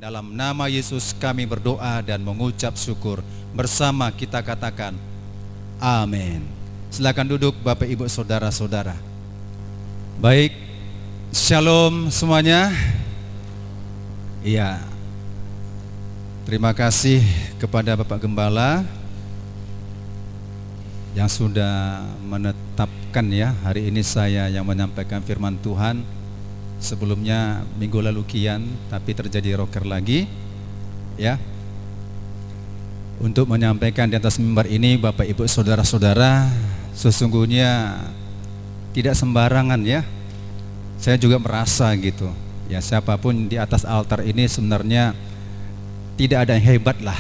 Dalam nama Yesus kami berdoa dan mengucap syukur. Bersama kita katakan amin. Silakan duduk Bapak Ibu Saudara-saudara. Baik, shalom semuanya. Iya, terima kasih kepada Bapak Gembala yang sudah menetapkan ya hari ini saya yang menyampaikan firman Tuhan. Sebelumnya minggu lalu kian, tapi terjadi roker lagi ya. Untuk menyampaikan di atas mimbar ini Bapak Ibu Saudara-saudara, sesungguhnya tidak sembarangan ya. Saya juga merasa gitu ya, siapapun di atas altar ini sebenarnya tidak ada yang hebat lah.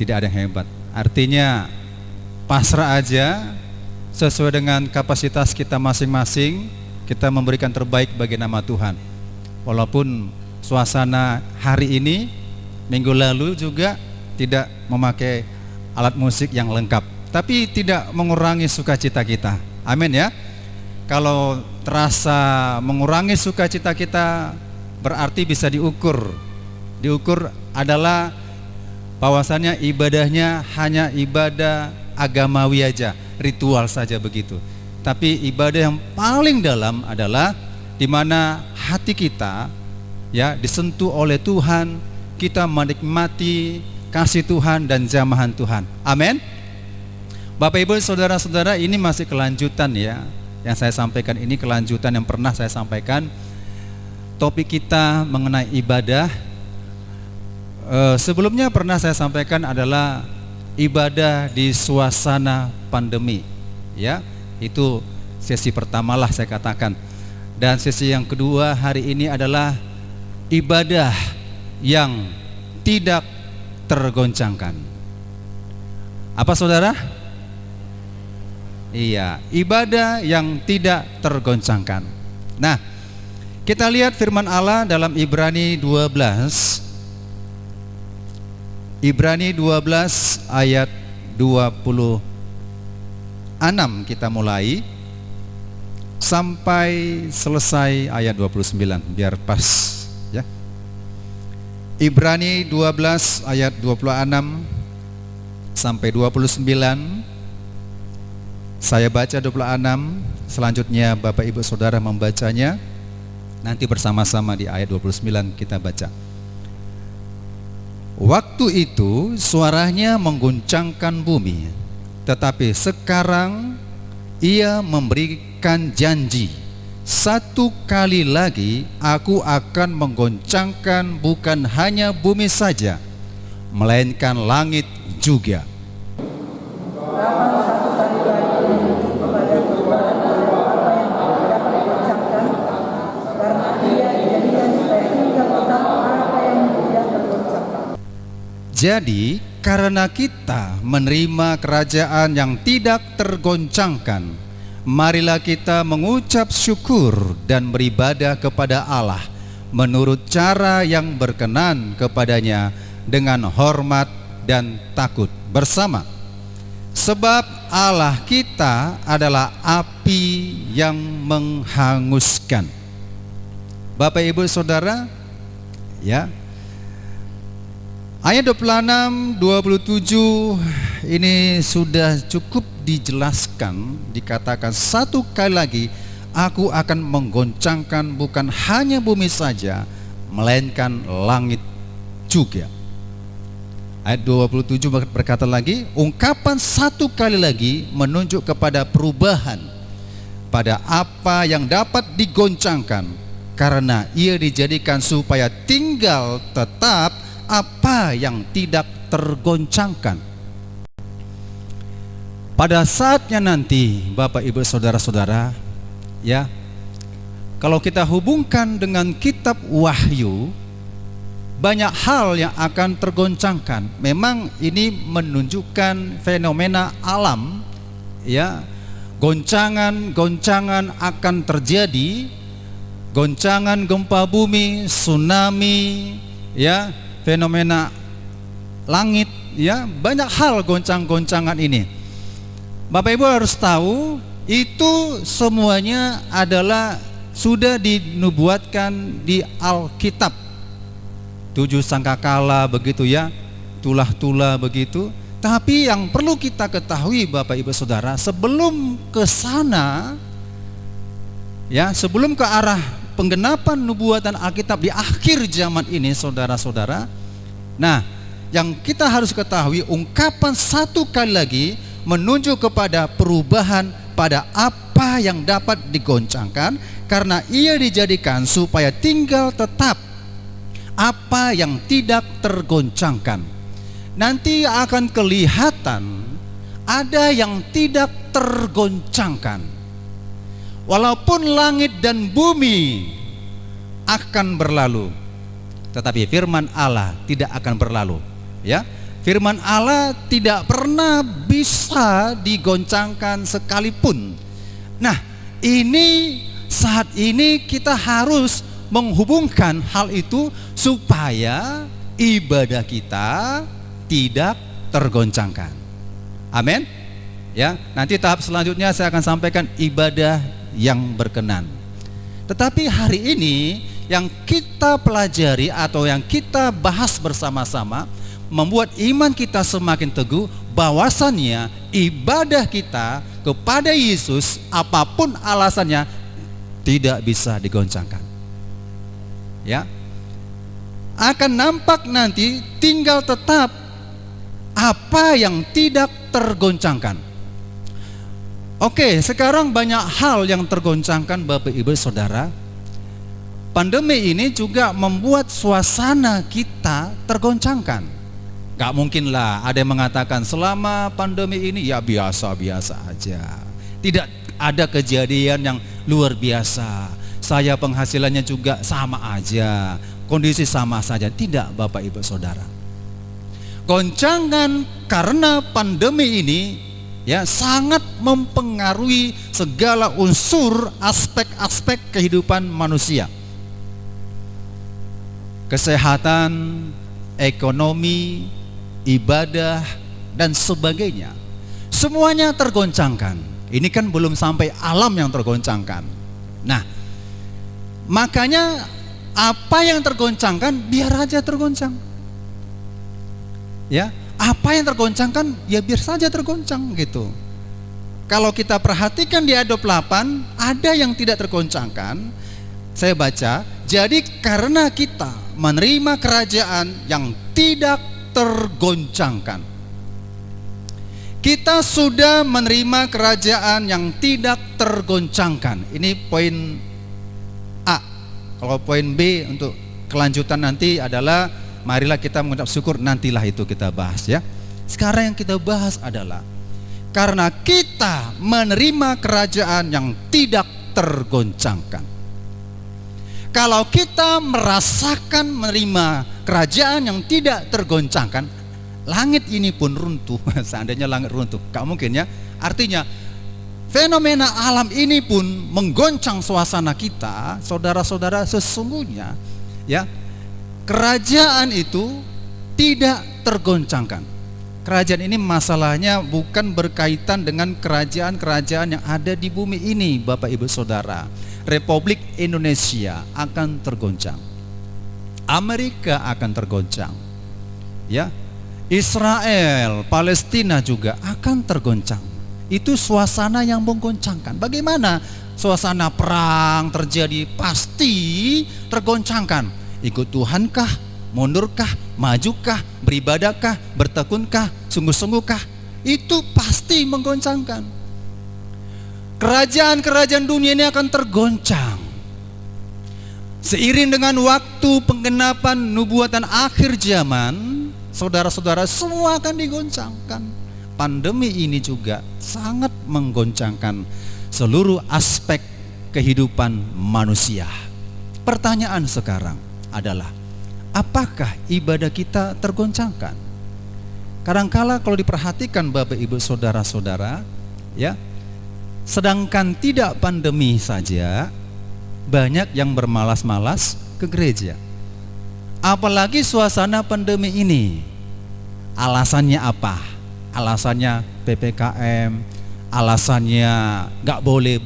Tidak ada yang hebat. Artinya pasrah aja sesuai dengan kapasitas kita masing-masing. Kita memberikan terbaik bagi nama Tuhan. Walaupun suasana hari ini, minggu lalu juga tidak memakai alat musik yang lengkap, tapi tidak mengurangi sukacita kita. Amin ya. Kalau terasa mengurangi sukacita kita, berarti bisa diukur. Diukur adalah bahwasannya ibadahnya hanya ibadah agamawi aja, ritual saja begitu. Tapi ibadah yang paling dalam adalah di mana hati kita ya disentuh oleh Tuhan, kita menikmati kasih Tuhan dan jamahan Tuhan. Amin. Bapak Ibu Saudara-saudara, ini masih kelanjutan ya. Yang saya sampaikan ini kelanjutan yang pernah saya sampaikan. Topik kita mengenai ibadah. Sebelumnya pernah saya sampaikan adalah ibadah di suasana pandemi ya. Itu sesi pertama lah saya katakan. Dan sesi yang kedua hari ini adalah ibadah yang tidak tergoncangkan. Apa saudara? Iya, ibadah yang tidak tergoncangkan. Nah, kita lihat firman Allah dalam Ibrani 12. Ibrani 12 ayat 26 kita mulai sampai selesai ayat 29 biar pas ya. Ibrani 12 ayat 26 sampai 29. Saya baca 26, selanjutnya Bapak Ibu Saudara membacanya. Nanti bersama-sama di ayat 29 kita baca. Waktu itu suaranya mengguncangkan bumi, tetapi sekarang ia memberikan janji, satu kali lagi aku akan menggoncangkan bukan hanya bumi saja, melainkan langit juga. Jadi karena kita menerima kerajaan yang tidak tergoncangkan, marilah kita mengucap syukur dan beribadah kepada Allah menurut cara yang berkenan kepadanya dengan hormat dan takut bersama. Sebab Allah kita adalah api yang menghanguskan. Bapak Ibu Saudara, ya. Ayat 26, 27 ini sudah cukup dijelaskan, dikatakan satu kali lagi aku akan menggoncangkan bukan hanya bumi saja, melainkan langit juga. Ayat 27 berkata lagi, ungkapan satu kali lagi menunjuk kepada perubahan pada apa yang dapat digoncangkan, karena ia dijadikan supaya tinggal tetap apa yang tidak tergoncangkan. Pada saatnya nanti Bapak Ibu Saudara-saudara ya, kalau kita hubungkan dengan kitab Wahyu, banyak hal yang akan tergoncangkan. Memang ini menunjukkan fenomena alam ya. Goncangan-goncangan akan terjadi, goncangan gempa bumi, tsunami ya, fenomena langit ya, banyak hal goncang-goncangan ini. Bapak Ibu harus tahu itu semuanya adalah sudah dinubuatkan di Alkitab 7 sangkakala begitu ya, tulah-tulah begitu. Tapi yang perlu kita ketahui Bapak Ibu Saudara, sebelum ke sana ya, sebelum ke arah penggenapan nubuatan Alkitab di akhir zaman ini saudara-saudara, nah yang kita harus ketahui, ungkapan satu kali lagi menunjuk kepada perubahan pada apa yang dapat digoncangkan, karena ia dijadikan supaya tinggal tetap apa yang tidak tergoncangkan. Nanti akan kelihatan ada yang tidak tergoncangkan. Walaupun langit dan bumi akan berlalu, tetapi firman Allah tidak akan berlalu. Ya, firman Allah tidak pernah bisa digoncangkan sekalipun. Nah, ini saat ini kita harus menghubungkan hal itu supaya ibadah kita tidak tergoncangkan. Amin. Ya, nanti tahap selanjutnya saya akan sampaikan ibadah yang berkenan. Tetapi hari ini yang kita pelajari atau yang kita bahas bersama-sama membuat iman kita semakin teguh, bahwasannya ibadah kita kepada Yesus apapun alasannya tidak bisa digoncangkan. Ya, akan nampak nanti tinggal tetap apa yang tidak tergoncangkan. Oke, sekarang banyak hal yang tergoncangkan Bapak Ibu Saudara. Pandemi ini juga membuat suasana kita tergoncangkan. Gak mungkin lah ada yang mengatakan selama pandemi ini ya biasa-biasa aja, tidak ada kejadian yang luar biasa, saya penghasilannya juga sama aja, kondisi sama saja. Tidak Bapak Ibu Saudara, goncangan karena pandemi ini ya sangat mempengaruhi segala unsur aspek-aspek kehidupan manusia. Kesehatan, ekonomi, ibadah dan sebagainya, semuanya tergoncangkan. Ini kan belum sampai alam yang tergoncangkan. Nah, makanya apa yang tergoncangkan biar aja tergoncang. Ya, apa yang tergoncangkan ya biar saja tergoncang gitu. Kalau kita perhatikan di Ayat 28 ada yang tidak tergoncangkan. Saya baca, jadi karena kita menerima kerajaan yang tidak tergoncangkan. Kita sudah menerima kerajaan yang tidak tergoncangkan. Ini poin A. Kalau poin B untuk kelanjutan nanti adalah marilah kita mengucap syukur, nantilah itu kita bahas ya. Sekarang yang kita bahas adalah karena kita menerima kerajaan yang tidak tergoncangkan. Kalau kita merasakan menerima kerajaan yang tidak tergoncangkan, langit ini pun runtuh. Seandainya langit runtuh, gak mungkin ya. Artinya fenomena alam ini pun menggoncang suasana kita. Saudara-saudara, sesungguhnya ya, kerajaan itu tidak tergoncangkan. Kerajaan ini masalahnya bukan berkaitan dengan kerajaan-kerajaan yang ada di bumi ini, Bapak Ibu Saudara. Republik Indonesia akan tergoncang, Amerika akan tergoncang, ya, Israel, Palestina juga akan tergoncang. Itu suasana yang menggoncangkan. Bagaimana suasana perang terjadi? Pasti tergoncangkan. Ikut Tuhankah? Mundurkah? Majukah? Beribadahkah? Bertekunkah? Sungguh-sungguhkah? Itu pasti menggoncangkan. Kerajaan-kerajaan dunia ini akan tergoncang. Seiring dengan waktu penggenapan nubuatan akhir zaman, saudara-saudara, semua akan digoncangkan. Pandemi ini juga sangat menggoncangkan seluruh aspek kehidupan manusia. Pertanyaan sekarang adalah, apakah ibadah kita tergoncangkan? Kadangkala kalau diperhatikan Bapak Ibu Saudara-saudara, ya, sedangkan tidak pandemi saja, banyak yang bermalas-malas ke gereja. Apalagi suasana pandemi ini. Alasannya apa? Alasannya PPKM, alasannya nggak boleh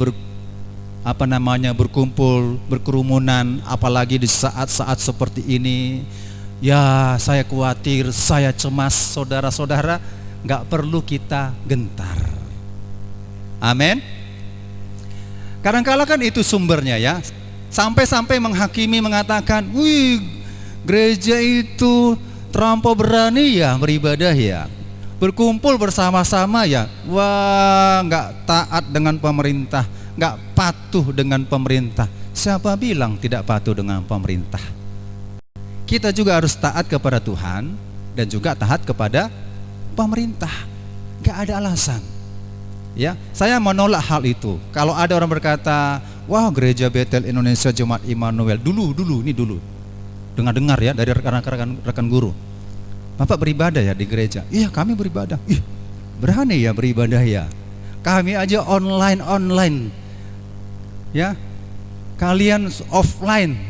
berkumpul, berkerumunan, apalagi di saat-saat seperti ini. ya saya khawatir, saya cemas, saudara-saudara, nggak perlu kita gentar. Amin. Kadang-kala kan itu sumbernya ya. Sampai-sampai menghakimi mengatakan, wih, gereja itu terlampau berani ya beribadah ya, berkumpul bersama-sama ya, wah nggak taat dengan pemerintah, nggak patuh dengan pemerintah. Siapa bilang tidak patuh dengan pemerintah? Kita juga harus taat kepada Tuhan dan juga taat kepada pemerintah. Gak ada alasan. Ya, saya menolak hal itu. Kalau ada orang berkata, wah gereja Betel Indonesia Jemaat Immanuel dulu dengar ya dari rekan guru, Bapak beribadah ya di gereja. Iya kami beribadah. Ih, berani ya beribadah ya. Kami aja online ya, kalian offline.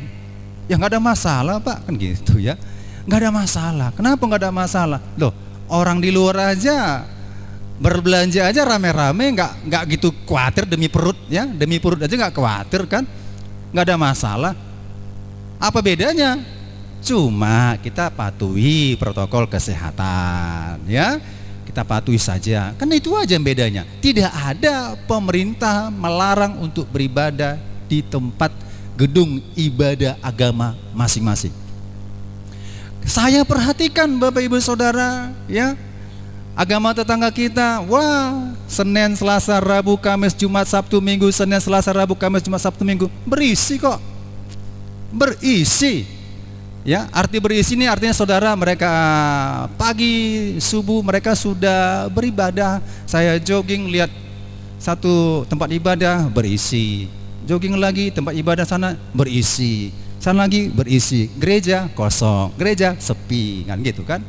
Ya nggak ada masalah Pak, kan gitu ya. Nggak ada masalah. Kenapa nggak ada masalah? Loh, orang di luar aja berbelanja aja rame-rame, nggak gitu khawatir demi perut ya, demi perut aja nggak khawatir kan? Nggak ada masalah. Apa bedanya? Cuma kita patuhi protokol kesehatan ya. Kita patuhi saja. Kan itu aja yang bedanya. Tidak ada pemerintah melarang untuk beribadah di tempat gedung ibadah agama masing-masing. Saya perhatikan Bapak Ibu Saudara ya, agama tetangga kita, wah, Senin, Selasa, Rabu, Kamis, Jumat, Sabtu, Minggu, Senin, Selasa, Rabu, Kamis, Jumat, Sabtu, Minggu, berisi kok. Berisi. Ya, arti berisi ini artinya saudara mereka pagi subuh mereka sudah beribadah. Saya jogging lihat satu tempat ibadah berisi. Jogging lagi tempat ibadah sana berisi, sana lagi berisi, gereja kosong, gereja sepi, kan gitu kan.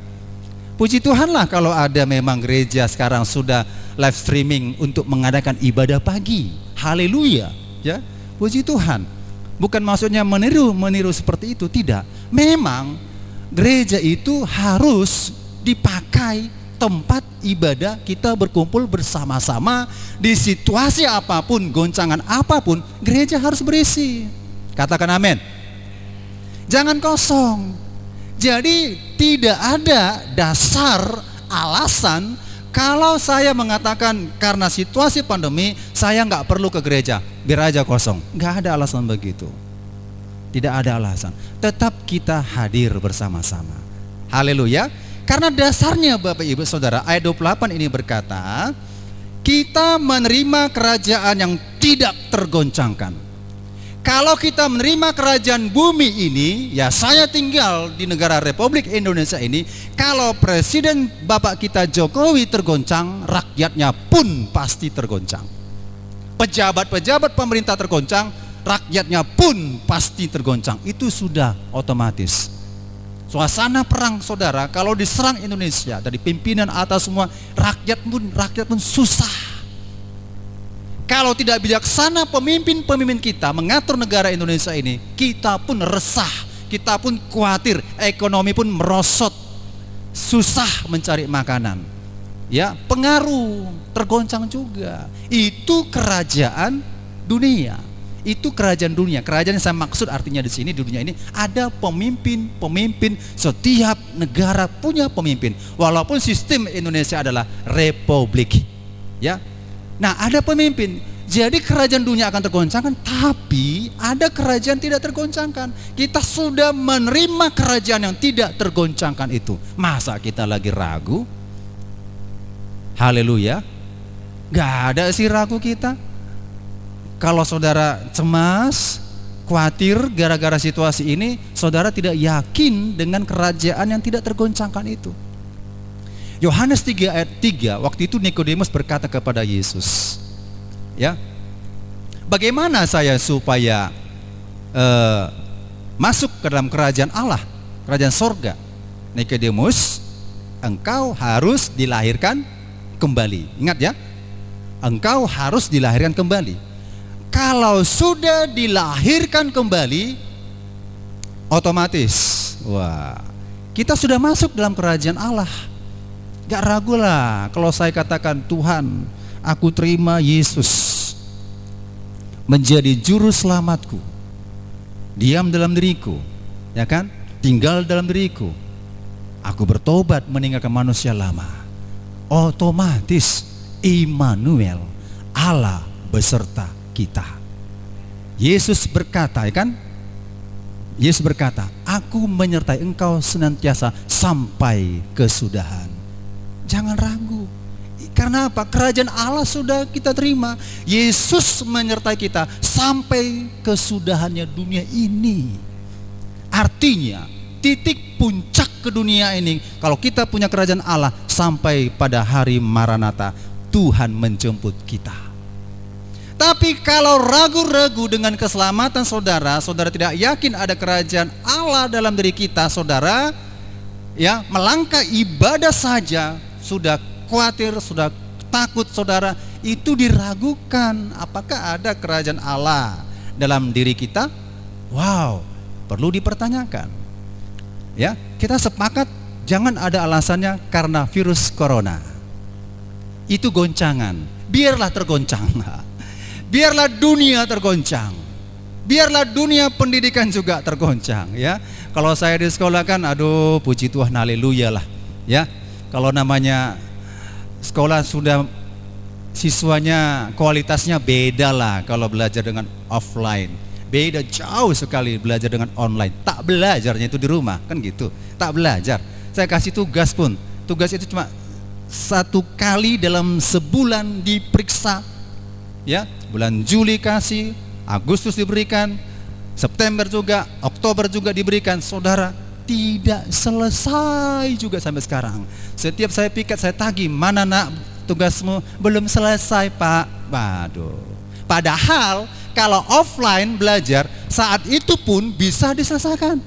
Puji Tuhan lah kalau ada memang gereja sekarang sudah live streaming untuk mengadakan ibadah pagi. Haleluya ya, puji Tuhan. Bukan maksudnya meniru seperti itu, tidak. Memang gereja itu harus dipakai tempat ibadah kita berkumpul bersama-sama di situasi apapun, goncangan apapun, gereja harus berisi. Katakan amin. Jangan kosong. Jadi tidak ada dasar alasan kalau saya mengatakan karena situasi pandemi saya nggak perlu ke gereja, biar aja kosong. Nggak ada alasan begitu. Tidak ada alasan. Tetap kita hadir bersama-sama. Haleluya. Karena dasarnya Bapak Ibu Saudara, ayat 28 ini berkata, kita menerima kerajaan yang tidak tergoncangkan. Kalau kita menerima kerajaan bumi ini, ya saya tinggal di negara Republik Indonesia ini, kalau Presiden Bapak kita Jokowi tergoncang, rakyatnya pun pasti tergoncang. Pejabat-pejabat pemerintah tergoncang, rakyatnya pun pasti tergoncang. Itu sudah otomatis. Suasana perang saudara, kalau diserang Indonesia dari pimpinan atas semua, rakyat pun susah. Kalau tidak bijaksana pemimpin kita mengatur negara Indonesia ini, kita pun resah, kita pun khawatir, ekonomi pun merosot, susah mencari makanan. Ya, pengaruh, tergoncang juga. Itu kerajaan dunia. Itu kerajaan dunia. Kerajaan yang saya maksud artinya di sini, di dunia ini ada pemimpin. Setiap negara punya pemimpin. Walaupun sistem Indonesia adalah republik, ya. Nah, ada pemimpin. Jadi kerajaan dunia akan tergoncangkan, tapi ada kerajaan tidak tergoncangkan. Kita sudah menerima kerajaan yang tidak tergoncangkan itu. Masa kita lagi ragu? Haleluya. Gak ada sih ragu kita. Kalau saudara cemas, khawatir gara-gara situasi ini, saudara tidak yakin dengan kerajaan yang tidak tergoncangkan itu. Yohanes 3 ayat 3, waktu itu Nikodemus berkata kepada Yesus, ya, bagaimana saya supaya masuk ke dalam kerajaan Allah, kerajaan sorga? Nikodemus, engkau harus dilahirkan kembali. Ingat ya, engkau harus dilahirkan kembali. Kalau sudah dilahirkan kembali, otomatis, wah, kita sudah masuk dalam kerajaan Allah. Gak ragu lah kalau saya katakan, Tuhan, aku terima Yesus menjadi juru selamatku, diam dalam diriku, ya kan? tinggal dalam diriku. Aku bertobat meninggalkan manusia lama. Otomatis Immanuel, Allah beserta kita. Yesus berkata, ya kan? Yesus berkata, aku menyertai engkau senantiasa sampai kesudahan. Jangan ragu. Karena apa? Kerajaan Allah sudah kita terima. Yesus menyertai kita sampai kesudahannya dunia ini. Artinya, titik puncak ke dunia ini, kalau kita punya kerajaan Allah, sampai pada hari Maranatha, Tuhan menjemput kita. Tapi kalau ragu-ragu dengan keselamatan saudara, saudara tidak yakin ada kerajaan Allah dalam diri kita, saudara, ya, melangkah ibadah saja sudah khawatir, sudah takut, saudara, itu diragukan. Apakah ada kerajaan Allah dalam diri kita? Wow, perlu dipertanyakan. Ya, kita sepakat jangan ada alasannya karena virus corona. Itu goncangan. Biarlah tergoncang. Biarlah dunia tergoncang. Biarlah dunia pendidikan juga tergoncang, ya. Kalau saya di sekolah kan, aduh, puji Tuhan, haleluya lah, ya. Kalau namanya sekolah sudah siswanya kualitasnya beda lah kalau belajar dengan offline. Beda jauh sekali belajar dengan online. Tak belajarnya itu di rumah, kan gitu. Tak belajar. Saya kasih tugas pun, tugas itu cuma 1 kali dalam sebulan diperiksa. Ya, bulan Juli kasih, Agustus diberikan, September juga, Oktober juga diberikan. Saudara, tidak selesai juga sampai sekarang. Setiap saya piket, saya tagih, mana nak tugasmu? Belum selesai, Pak. Waduh. Padahal kalau offline belajar, saat itu pun bisa diselesaikan.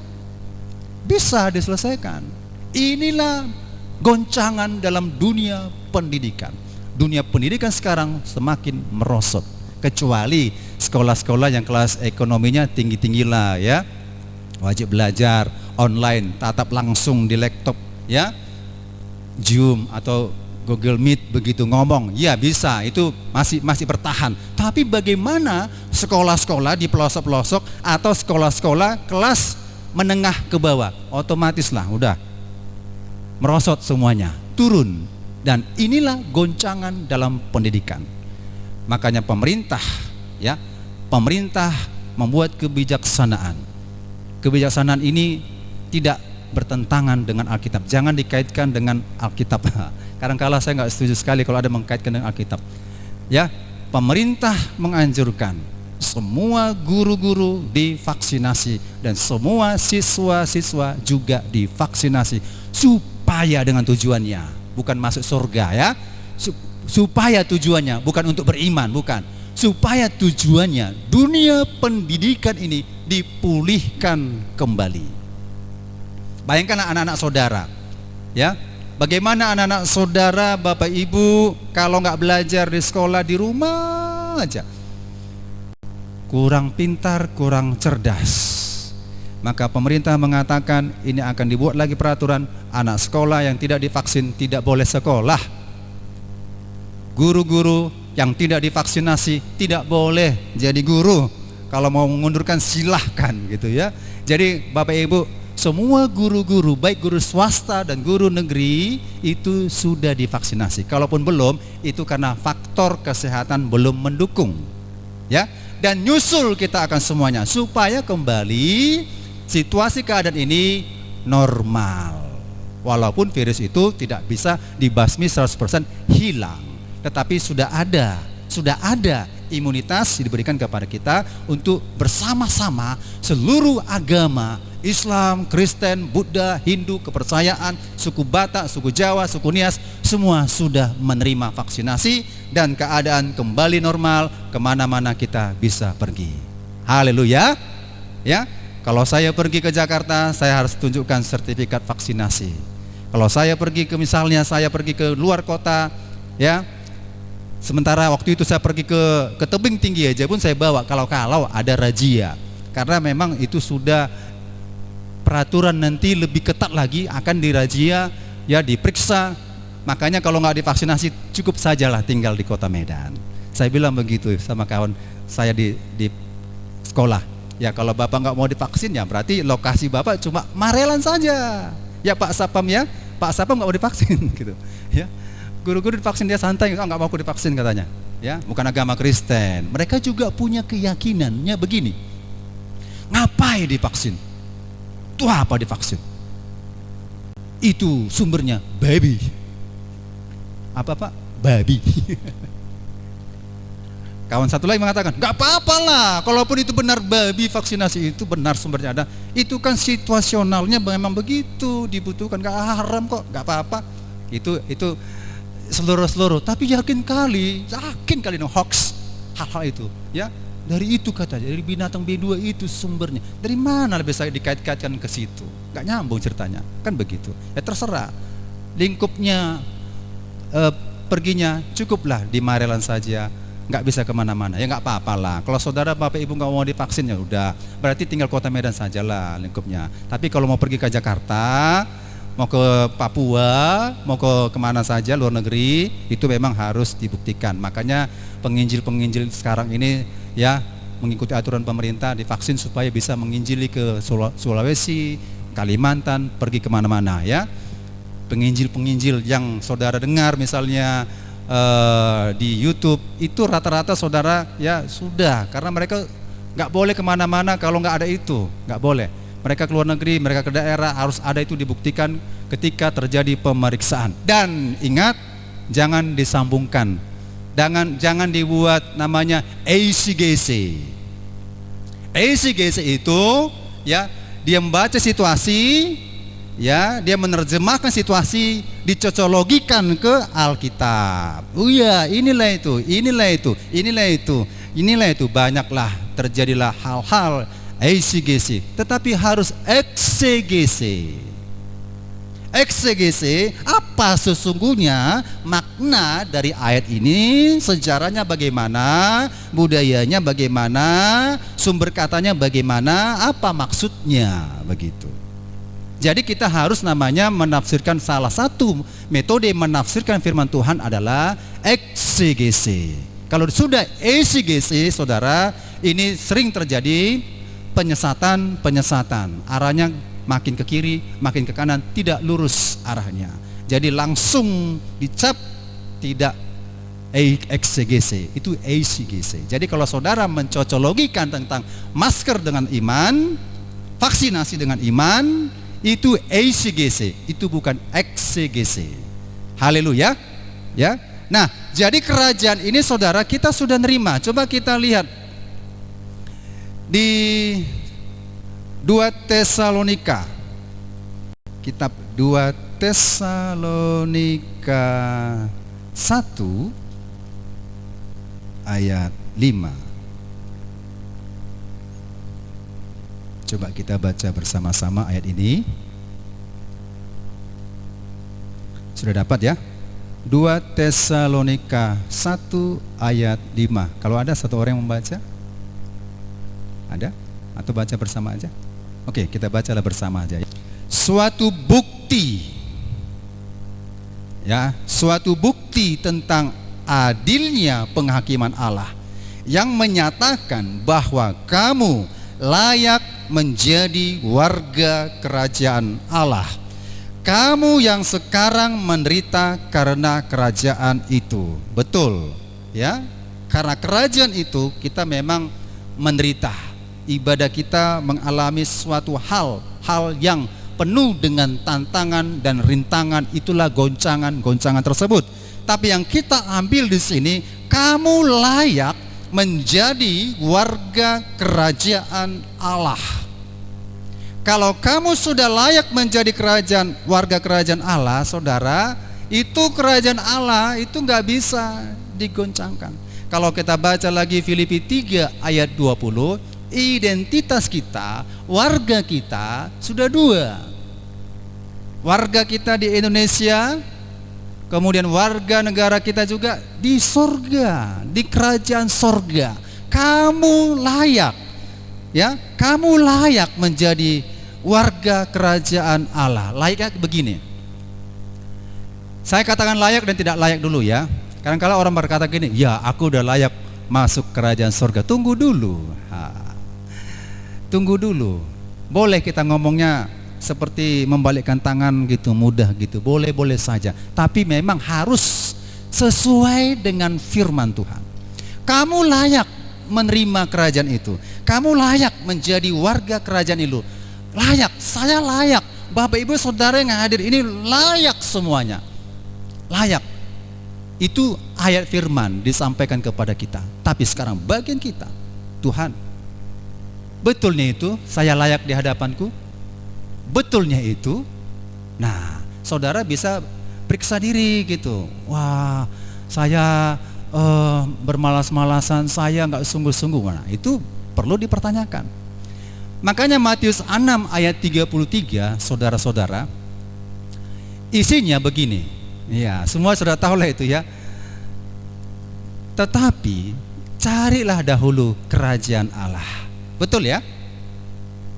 Bisa diselesaikan. Inilah goncangan dalam dunia pendidikan. Dunia pendidikan sekarang semakin merosot. Kecuali sekolah-sekolah yang kelas ekonominya tinggi-tinggi lah, ya. Wajib belajar online, tatap langsung di laptop, ya. Zoom atau Google Meet begitu ngomong, ya bisa, itu masih bertahan. Tapi bagaimana sekolah-sekolah di pelosok-pelosok atau sekolah-sekolah kelas menengah ke bawah? Otomatis lah, udah merosot semuanya, turun. Dan inilah goncangan dalam pendidikan. Makanya pemerintah, ya, pemerintah membuat kebijaksanaan. Kebijaksanaan ini tidak bertentangan dengan Alkitab. Jangan dikaitkan dengan Alkitab. Kadang-kala saya nggak setuju sekali kalau ada mengkaitkan dengan Alkitab. Ya, pemerintah menganjurkan semua guru-guru divaksinasi dan semua siswa-siswa juga divaksinasi supaya dengan tujuannya bukan masuk surga, ya. Supaya tujuannya bukan untuk beriman, bukan. Supaya tujuannya dunia pendidikan ini dipulihkan kembali. Bayangkan anak-anak saudara, ya. Bagaimana anak-anak saudara, Bapak Ibu, kalau nggak belajar di sekolah, di rumah aja, kurang pintar, kurang cerdas. Maka pemerintah mengatakan ini akan dibuat lagi peraturan, anak sekolah yang tidak divaksin tidak boleh sekolah. Guru-guru yang tidak divaksinasi tidak boleh jadi guru. Kalau mau mengundurkan silahkan, gitu, ya. Jadi Bapak Ibu, semua guru-guru, baik guru swasta dan guru negeri, itu sudah divaksinasi. Kalaupun belum, itu karena faktor kesehatan belum mendukung, ya. Dan nyusul kita akan semuanya supaya kembali situasi keadaan ini normal. Walaupun virus itu tidak bisa dibasmi 100% hilang, tetapi sudah ada imunitas diberikan kepada kita untuk bersama-sama seluruh agama, Islam, Kristen, Buddha, Hindu, kepercayaan, suku Batak, suku Jawa, suku Nias, semua sudah menerima vaksinasi dan keadaan kembali normal, kemana-mana kita bisa pergi. Haleluya, ya. Kalau saya pergi ke Jakarta, saya harus tunjukkan sertifikat vaksinasi. Kalau saya pergi ke, misalnya saya pergi ke luar kota, ya. Sementara waktu itu saya pergi ke tebing tinggi aja pun saya bawa kalau ada razia. Karena memang itu sudah peraturan, nanti lebih ketat lagi akan dirazia, ya, diperiksa. Makanya kalau nggak divaksinasi cukup sajalah tinggal di Kota Medan. Saya bilang begitu sama kawan saya di sekolah. Ya kalau Bapak nggak mau divaksin ya berarti lokasi Bapak cuma Marelan saja. Ya Pak Sapam ya, Pak Sapam nggak mau divaksin gitu. Ya, guru-guru divaksin dia santai, nggak mau aku divaksin katanya. Ya, bukan agama Kristen. Mereka juga punya keyakinannya begini. Ngapain divaksin? Tuh apa divaksin? Itu sumbernya babi. Apa Pak? Babi. Kawan satu lagi mengatakan, nggak apa-apa lah, kalaupun itu benar babi vaksinasi itu benar sumbernya ada, itu kan situasionalnya memang begitu dibutuhkan, nggak haram kok, nggak apa-apa. Itu seluruh. Tapi yakin kali hoax hal-hal itu, ya dari itu katanya, dari binatang B2 itu sumbernya. Dari mana bisa dikait-kaitkan ke situ? Nggak nyambung ceritanya, kan begitu. Ya terserah, lingkupnya perginya cukuplah di Marelan saja. Nggak bisa kemana-mana, ya nggak apa-apa lah. Kalau saudara Bapak Ibu nggak mau divaksin ya udah, berarti tinggal Kota Medan sajalah lingkupnya. Tapi kalau mau pergi ke Jakarta, mau ke Papua, mau ke kemana saja luar negeri, itu memang harus dibuktikan. Makanya penginjil sekarang ini ya mengikuti aturan pemerintah divaksin supaya bisa menginjili ke Sulawesi, Kalimantan, pergi kemana-mana ya. Penginjil yang saudara dengar misalnya di YouTube itu rata-rata saudara ya sudah, karena mereka nggak boleh kemana-mana kalau nggak ada itu, nggak boleh. Mereka keluar negeri, mereka ke daerah harus ada itu dibuktikan ketika terjadi pemeriksaan. Dan ingat, jangan disambungkan, jangan dibuat namanya ACGC. ACGC itu ya dia membaca situasi, ya dia menerjemahkan situasi, dicocologikan ke Alkitab. Oh ya, inilah itu, banyaklah terjadilah hal-hal ACGC, tetapi harus eksegesi. Eksegesi, apa sesungguhnya makna dari ayat ini, sejarahnya bagaimana, budayanya bagaimana, sumber katanya bagaimana, apa maksudnya, begitu. Jadi kita harus namanya menafsirkan, salah satu metode menafsirkan firman Tuhan adalah eksegesi. Kalau sudah eksegesi, saudara, ini sering terjadi penyesatan, arahnya makin ke kiri, makin ke kanan, tidak lurus arahnya. Jadi langsung dicap tidak eksegesi, itu eksegesi. Jadi kalau saudara mencocologikan tentang masker dengan iman, vaksinasi dengan iman, itu eksegesi, itu bukan eksegesi. Haleluya, ya. Nah, jadi kerajaan ini saudara kita sudah nerima. Coba kita lihat di 2 Tesalonika, kitab 2 Tesalonika 1 ayat 5. Coba kita baca bersama-sama ayat ini. Sudah dapat ya? 2 Tesalonika 1 ayat 5. Kalau ada satu orang yang membaca? Ada? Atau baca bersama aja? Oke, kita bacalah bersama aja. Suatu bukti, ya, suatu bukti tentang adilnya penghakiman Allah yang menyatakan bahwa kamu layak menjadi warga kerajaan Allah. Kamu yang sekarang menderita karena kerajaan itu. Betul, ya. Karena kerajaan itu kita memang menderita. Ibadah kita mengalami suatu hal yang penuh dengan tantangan dan rintangan, itulah goncangan tersebut. Tapi yang kita ambil di sini, kamu layak menjadi warga kerajaan Allah. Kalau kamu sudah layak menjadi warga kerajaan Allah, saudara, itu kerajaan Allah itu nggak bisa digoncangkan. Kalau kita baca lagi Filipi 3 ayat 20, identitas kita, warga kita sudah dua. Warga kita di Indonesia, kemudian warga negara kita juga di sorga, di kerajaan sorga. Kamu layak, ya, kamu layak menjadi warga kerajaan Allah. Layaknya begini. Saya katakan layak dan tidak layak dulu ya. Kadang-kadang orang berkata gini, ya aku udah layak masuk kerajaan sorga. Tunggu dulu. Tunggu dulu. Boleh kita ngomongnya seperti membalikkan tangan gitu, mudah gitu. Boleh-boleh saja. Tapi memang harus sesuai dengan firman Tuhan. Kamu layak menerima kerajaan itu. Kamu layak menjadi warga kerajaan itu. Layak, saya layak. Bapak Ibu Saudara yang hadir ini layak semuanya. Layak. Itu ayat firman disampaikan kepada kita. Tapi sekarang bagian kita, Tuhan, betulnya itu saya layak di hadapanku? Betulnya itu? Nah, saudara bisa periksa diri gitu. Wah, saya bermalas-malasan, saya nggak sungguh-sungguh. Nah, itu perlu dipertanyakan. Makanya Matius 6 ayat 33, saudara-saudara, isinya begini. Ya, semua sudah tahu lah itu ya. Tetapi carilah dahulu kerajaan Allah. Betul ya?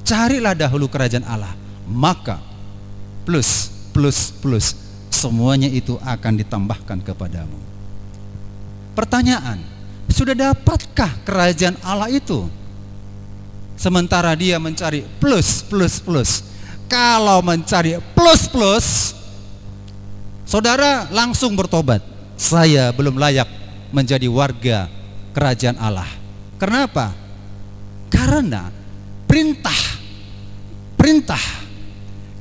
Carilah dahulu kerajaan Allah, maka plus semuanya itu akan ditambahkan kepadamu. Pertanyaan, sudah dapatkah kerajaan Allah itu? Sementara dia mencari plus. Kalau mencari plus, saudara langsung bertobat. Saya belum layak menjadi warga kerajaan Allah. Kenapa? Karena perintah,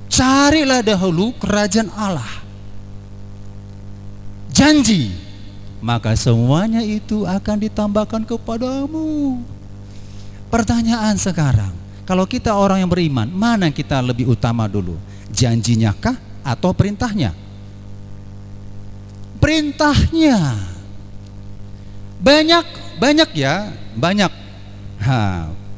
carilah dahulu kerajaan Allah. Janji, maka semuanya itu akan ditambahkan kepadamu. Pertanyaan sekarang, kalau kita orang yang beriman, mana kita lebih utama dulu? Janjinya kah atau perintahnya? Perintahnya. Banyak ya.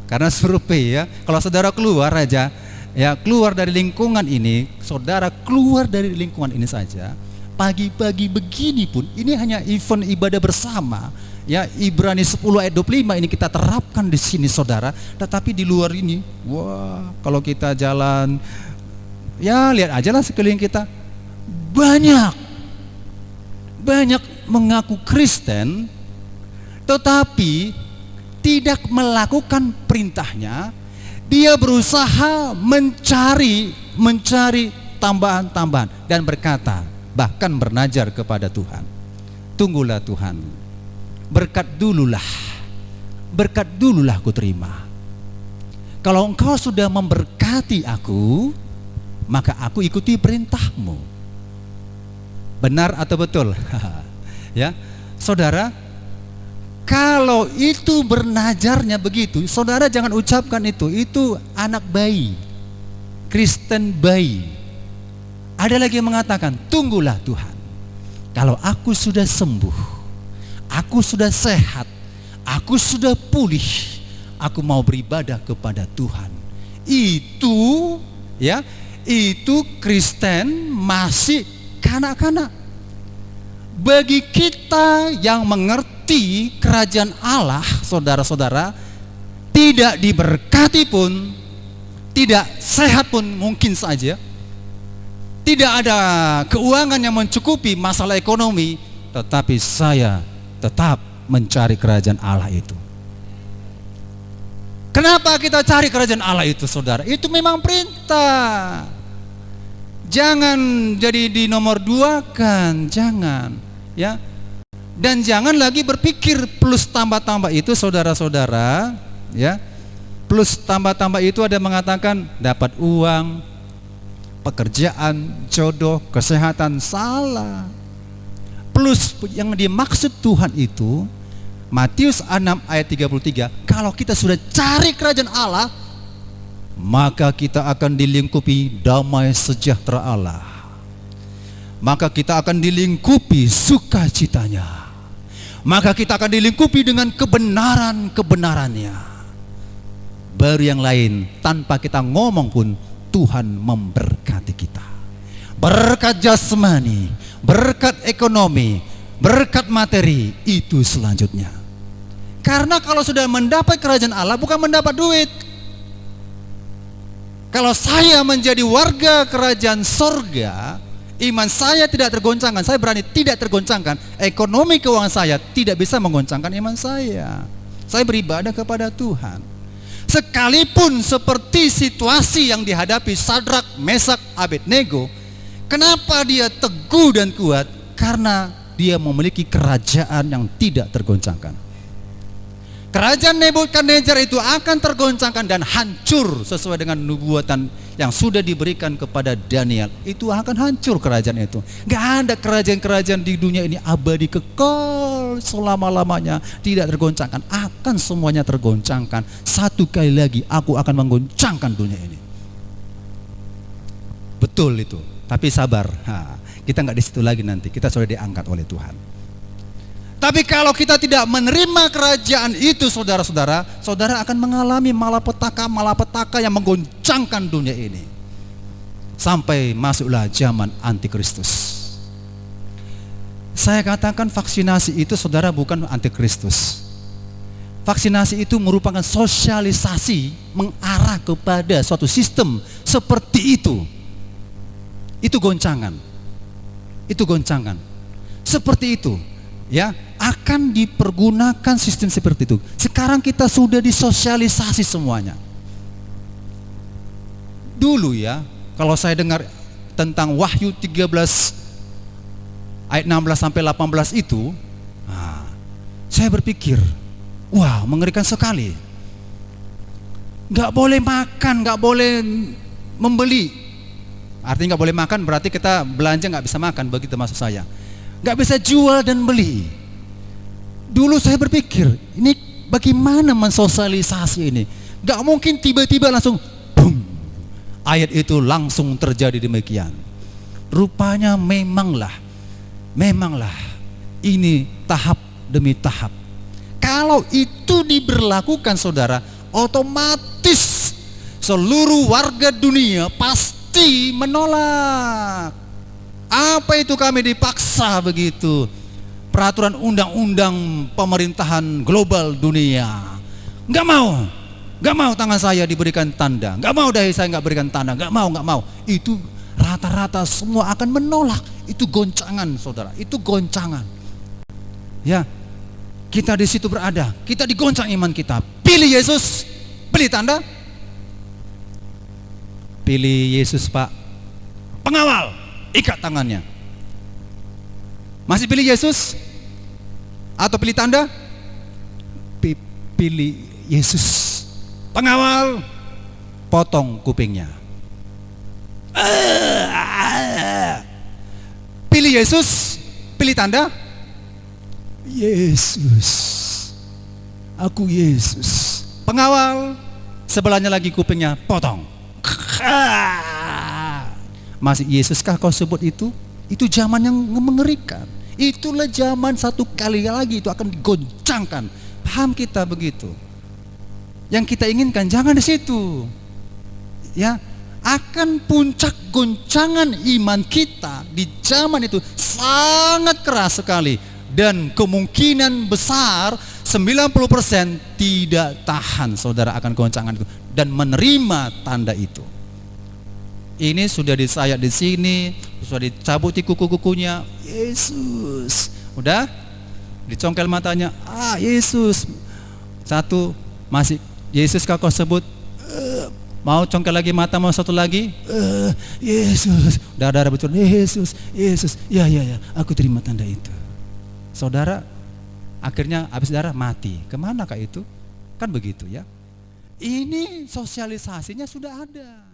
Karena survei ya, kalau saudara keluar aja, ya keluar dari lingkungan ini, saudara keluar dari lingkungan ini saja, pagi-pagi begini pun, ini hanya event ibadah bersama, ya Ibrani 10 ayat 25 ini kita terapkan di sini saudara. Tetapi di luar ini, wah, kalau kita jalan, ya lihat aja lah sekeliling kita, banyak mengaku Kristen, tetapi tidak melakukan perintahnya. Dia berusaha mencari tambahan-tambahan dan berkata, bahkan bernajar kepada Tuhan, tunggulah Tuhan, berkat dululah ku terima. Kalau engkau sudah memberkati aku, maka aku ikuti perintahmu. Benar atau betul? Ya, saudara, kalau itu bernajarnya begitu, saudara jangan ucapkan itu anak bayi, Kristen bayi. Ada lagi yang mengatakan, tunggulah Tuhan, kalau aku sudah sembuh, aku sudah sehat, aku sudah pulih, aku mau beribadah kepada Tuhan. Itu ya, itu Kristen masih kanak-kanak. Bagi kita yang mengerti kerajaan Allah, saudara-saudara, tidak diberkati pun, tidak sehat pun mungkin saja, tidak ada keuangan yang mencukupi masalah ekonomi, tetapi saya tetap mencari kerajaan Allah itu. Kenapa kita cari kerajaan Allah itu, saudara? Itu memang perintah. Jangan jadi di nomor dua kan, jangan. Ya, dan jangan lagi berpikir plus tambah-tambah itu, saudara-saudara. Ya, plus tambah-tambah itu ada mengatakan dapat uang, pekerjaan, jodoh, kesehatan. Salah. Plus yang dimaksud Tuhan itu Matius 6 ayat 33, kalau kita sudah cari kerajaan Allah, maka kita akan dilingkupi damai sejahtera Allah. Maka kita akan dilingkupi sukacitanya. Maka kita akan dilingkupi dengan kebenaran-kebenarannya. Baru yang lain, tanpa kita ngomong pun Tuhan memberkati kita. Berkat jasmani, berkat ekonomi, berkat materi, itu selanjutnya. Karena kalau sudah mendapat kerajaan Allah, bukan mendapat duit. Kalau saya menjadi warga kerajaan sorga, iman saya tidak tergoncangkan, saya berani tidak tergoncangkan, ekonomi keuangan saya tidak bisa menggoncangkan iman saya. Saya beribadah kepada Tuhan. Sekalipun seperti situasi yang dihadapi Sadrak, Mesak, Abednego, kenapa dia teguh dan kuat? Karena dia memiliki kerajaan yang tidak tergoncangkan. Kerajaan Nebukadnezar itu akan tergoncangkan dan hancur sesuai dengan nubuatan yang sudah diberikan kepada Daniel. Itu akan hancur kerajaan itu. Gak ada kerajaan-kerajaan di dunia ini abadi kekal selama-lamanya, tidak tergoncangkan. Akan semuanya tergoncangkan. Satu kali lagi aku akan menggoncangkan dunia ini. Betul itu. Tapi sabar. Kita nggak di situ lagi nanti. Kita sudah diangkat oleh Tuhan. Tapi kalau kita tidak menerima kerajaan itu, saudara-saudara, saudara akan mengalami malapetaka yang menggoncangkan dunia ini. Sampai masuklah zaman antikristus. Saya katakan vaksinasi itu, saudara, bukan antikristus. Vaksinasi itu merupakan sosialisasi mengarah kepada suatu sistem seperti itu. Itu goncangan. Itu goncangan. Seperti itu. Ya, akan dipergunakan sistem seperti itu. Sekarang kita sudah disosialisasi semuanya. Dulu ya, kalau saya dengar tentang Wahyu 13 ayat 16 sampai 18 itu, saya berpikir, wah, mengerikan sekali. Gak boleh makan, gak boleh membeli. Artinya gak boleh makan berarti kita belanja gak bisa makan, begitu maksud saya. Gak bisa jual dan beli. Dulu saya berpikir, ini bagaimana mensosialisasi ini? Gak mungkin tiba-tiba langsung boom, ayat itu langsung terjadi demikian. Rupanya memanglah ini tahap demi tahap. Kalau itu diberlakukan, saudara, otomatis seluruh warga dunia pasti menolak. Apa itu kami dipaksa begitu? Peraturan undang-undang pemerintahan global dunia. Gak mau tangan saya diberikan tanda. Gak mau dahi saya gak berikan tanda. Gak mau. Itu rata-rata semua akan menolak. Itu goncangan, saudara. Itu goncangan. Ya, kita di situ berada. Kita digoncang iman kita. Pilih Yesus, beli tanda. Pilih Yesus, Pak. Pengawal. Ikat tangannya. Masih pilih Yesus? Atau pilih tanda? Pilih Yesus. Pengawal, potong kupingnya. Pilih Yesus, pilih tanda? Yesus. Aku Yesus. Pengawal, sebelahnya lagi kupingnya, potong. Masih Yesuskah kau sebut itu? Itu zaman yang mengerikan. Itulah zaman satu kali lagi itu akan digoncangkan. Paham kita begitu? Yang kita inginkan jangan di situ. Ya, akan puncak goncangan iman kita di zaman itu sangat keras sekali, dan kemungkinan besar 90% tidak tahan, saudara, akan goncangan itu dan menerima tanda itu. Ini sudah disayat di sini, sudah dicabuti kuku-kukunya, Yesus. Udah dicongkel matanya, Yesus. Satu, masih Yesus kau sebut. Mau congkel lagi mata, mau satu lagi, Yesus. Darah betul, Yesus. Ya, aku terima tanda itu. Saudara, akhirnya habis darah mati. Kemana kak itu? Kan begitu ya. Ini sosialisasinya sudah ada.